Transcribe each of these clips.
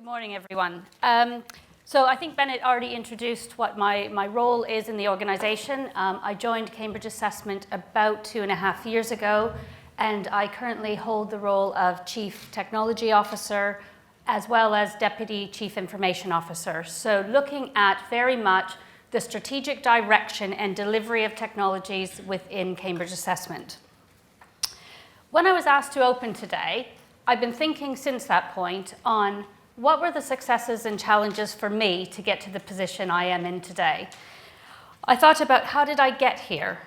Good morning, everyone. So I think Bennett already introduced what my role is in the organization. I joined Cambridge Assessment about 2.5 years ago, and I currently hold the role of Chief Technology Officer as well as Deputy Chief Information Officer. So looking at very much the strategic direction and delivery of technologies within Cambridge Assessment. When I was asked to open today, I've been thinking since that point on what were the successes and challenges for me to get to the position I am in today. I thought about how did I get here?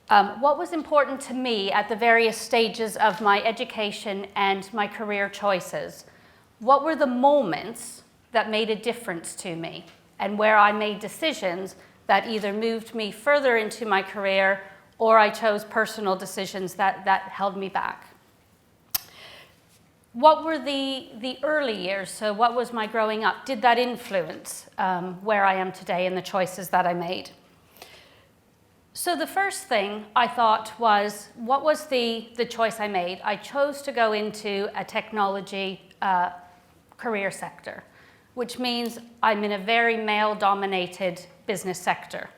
What was important to me at the various stages of my education and my career choices? What were the moments that made a difference to me and where I made decisions that either moved me further into my career or I chose personal decisions that held me back? What were the early years? So what was my growing up? Did that influence where I am today and the choices that I made? So the first thing I thought was, what was the choice I made? I chose to go into a technology career sector, which means I'm in a very male-dominated business sector.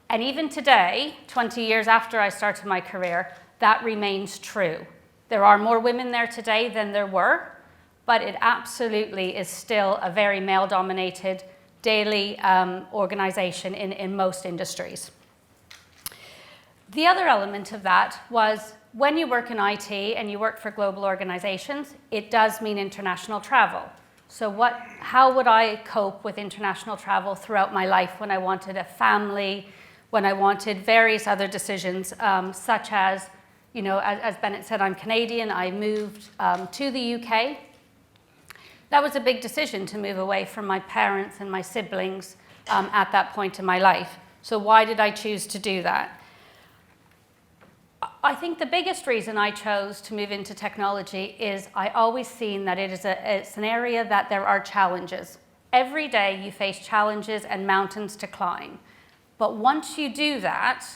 And even today, 20 years after I started my career, that remains true. There are more women there today than there were, but it absolutely is still a very male-dominated daily organization in most industries. The other element of that was when you work in IT and you work for global organizations, it does mean international travel. So how would I cope with international travel throughout my life when I wanted a family, when I wanted various other decisions, such as, you know, as Bennett said, I'm Canadian. I moved to the UK. That was a big decision to move away from my parents and my siblings at that point in my life. So why did I choose to do that? I think the biggest reason I chose to move into technology is I always seen that it's an area that there are challenges. Every day you face challenges and mountains to climb. But once you do that,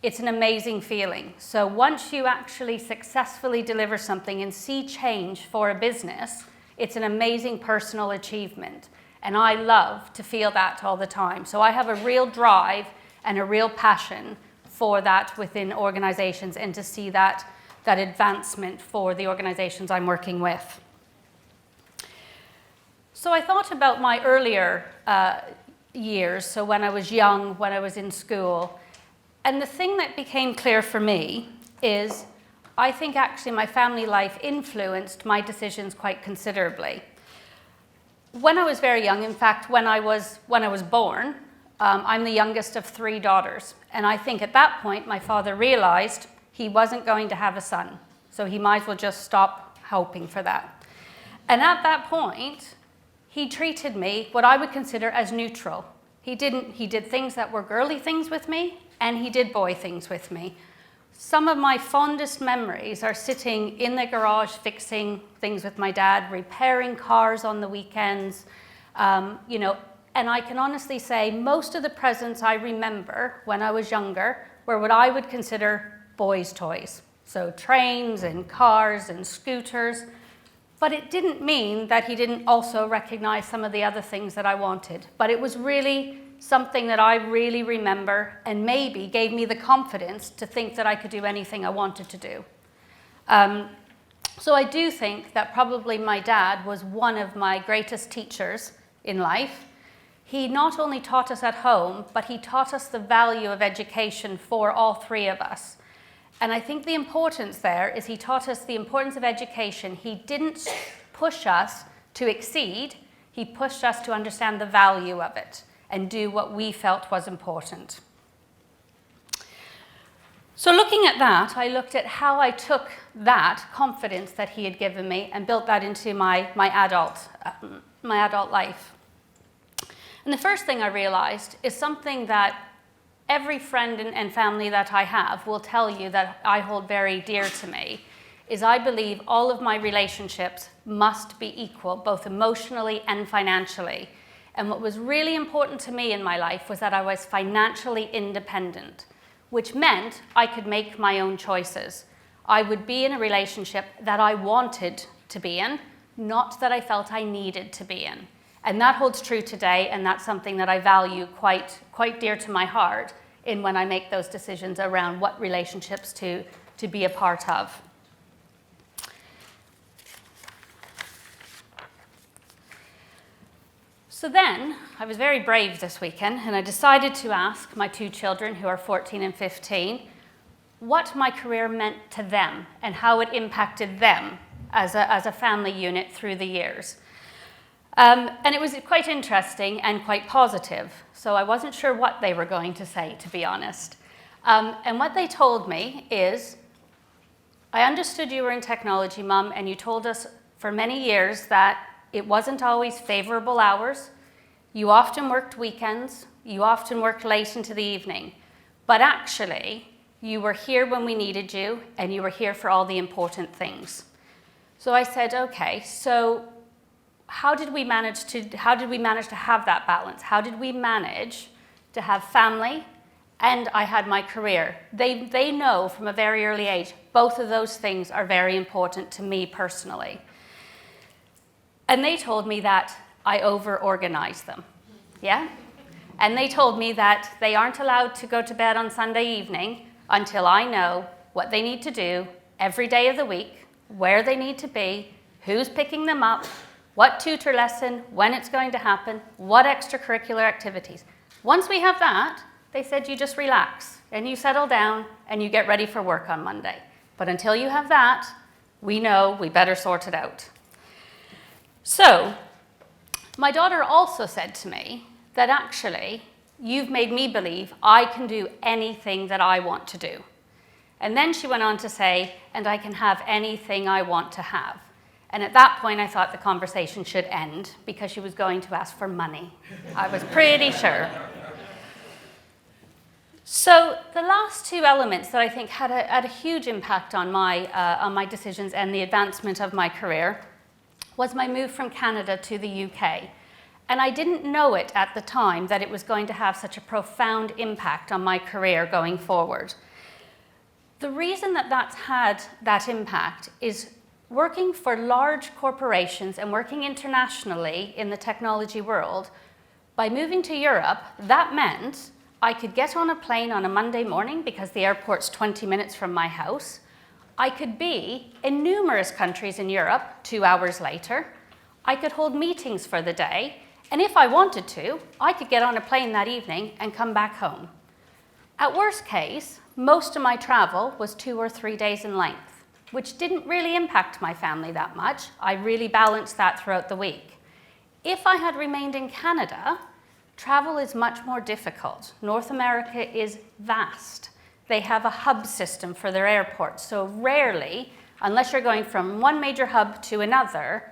it's an amazing feeling. So once you actually successfully deliver something and see change for a business, it's an amazing personal achievement. And I love to feel that all the time. So I have a real drive and a real passion for that within organizations and to see that advancement for the organizations I'm working with. So I thought about my earlier years, so when I was young, when I was in school. And the thing that became clear for me is I think actually my family life influenced my decisions quite considerably. When I was very young, in fact, when I was born, I'm the youngest of 3 daughters. And I think at that point, my father realized he wasn't going to have a son. So he might as well just stop hoping for that. And at that point, he treated me what I would consider as neutral. He did things that were girly things with me, and he did boy things with me. Some of my fondest memories are sitting in the garage fixing things with my dad, repairing cars on the weekends, you know, and I can honestly say most of the presents I remember when I was younger were what I would consider boys' toys. So trains and cars and scooters. But it didn't mean that he didn't also recognize some of the other things that I wanted. But it was really something that I really remember and maybe gave me the confidence to think that I could do anything I wanted to do. So I do think that probably my dad was one of my greatest teachers in life. He not only taught us at home, but he taught us the value of education for all 3 of us. And I think the importance there is he taught us the importance of education. He didn't push us to exceed. He pushed us to understand the value of it and do what we felt was important. So looking at that, I looked at how I took that confidence that he had given me and built that into my adult life. And the first thing I realized is something that every friend and family that I have will tell you that I hold very dear to me, is I believe all of my relationships must be equal, both emotionally and financially. And what was really important to me in my life was that I was financially independent, which meant I could make my own choices. I would be in a relationship that I wanted to be in, not that I felt I needed to be in. And that holds true today, and that's something that I value quite dear to my heart in when I make those decisions around what relationships to be a part of. So then, I was very brave this weekend, and I decided to ask my two children, who are 14 and 15, what my career meant to them and how it impacted them as a family unit through the years. And it was quite interesting and quite positive. So I wasn't sure what they were going to say, to be honest. And what they told me is, I understood you were in technology, Mum, and you told us for many years that it wasn't always favorable hours. You often worked weekends. You often worked late into the evening. But actually, you were here when we needed you, and you were here for all the important things. So I said, okay, so how did we manage to have that balance? How did we manage to have family and I had my career? They know from a very early age, both of those things are very important to me personally. And they told me that I over-organized them, yeah? And they told me that they aren't allowed to go to bed on Sunday evening until I know what they need to do every day of the week, where they need to be, who's picking them up, what tutor lesson, when it's going to happen, what extracurricular activities. Once we have that, they said you just relax and you settle down and you get ready for work on Monday. But until you have that, we know we better sort it out. So, my daughter also said to me that actually, you've made me believe I can do anything that I want to do. And then she went on to say, and I can have anything I want to have. And at that point, I thought the conversation should end because she was going to ask for money. I was pretty sure. So the last two elements that I think had a huge impact on my decisions and the advancement of my career was my move from Canada to the UK. And I didn't know it at the time that it was going to have such a profound impact on my career going forward. The reason that that's had that impact is working for large corporations and working internationally in the technology world. By moving to Europe, that meant I could get on a plane on a Monday morning because the airport's 20 minutes from my house. I could be in numerous countries in Europe 2 hours later. I could hold meetings for the day. And if I wanted to, I could get on a plane that evening and come back home. At worst case, most of my travel was 2 or 3 days in length, which didn't really impact my family that much. I really balanced that throughout the week. If I had remained in Canada, travel is much more difficult. North America is vast. They have a hub system for their airports, so rarely, unless you're going from one major hub to another,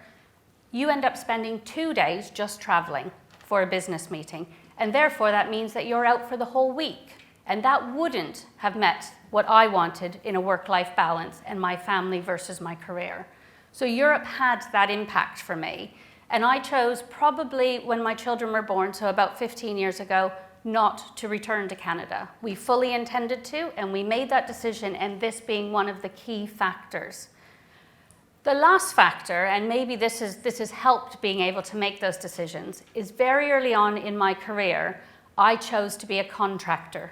you end up spending 2 days just traveling for a business meeting. And therefore, that means that you're out for the whole week. And that wouldn't have met what I wanted in a work-life balance and my family versus my career. So Europe had that impact for me. And I chose probably when my children were born, so about 15 years ago, not to return to Canada. We fully intended to, and we made that decision, and this being one of the key factors. The last factor, and maybe this has helped being able to make those decisions, is very early on in my career, I chose to be a contractor.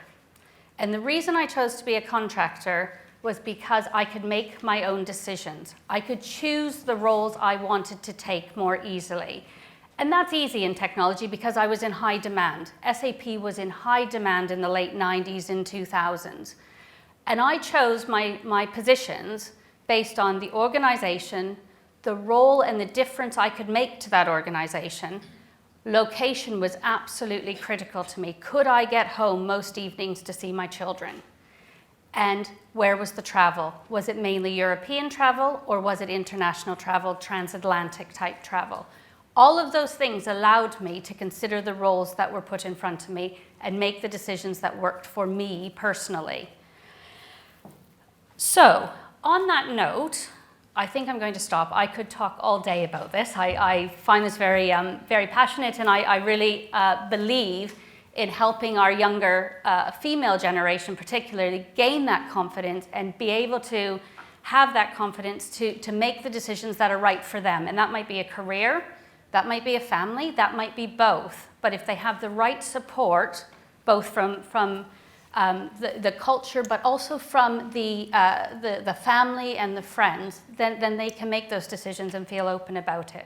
And the reason I chose to be a contractor was because I could make my own decisions. I could choose the roles I wanted to take more easily. And that's easy in technology because I was in high demand. SAP was in high demand in the late 90s and 2000s. And I chose my positions based on the organization, the role and the difference I could make to that organization. Location was absolutely critical to me. Could I get home most evenings to see my children? And where was the travel? Was it mainly European travel or was it international travel, transatlantic type travel? All of those things allowed me to consider the roles that were put in front of me and make the decisions that worked for me personally. So, on that note, I think I'm going to stop. I could talk all day about this. I find this very, very passionate, and I really believe in helping our younger female generation particularly gain that confidence and be able to have that confidence to make the decisions that are right for them. And that might be a career, that might be a family, that might be both. But if they have the right support, both from the culture, but also from the family and the friends, then they can make those decisions and feel open about it.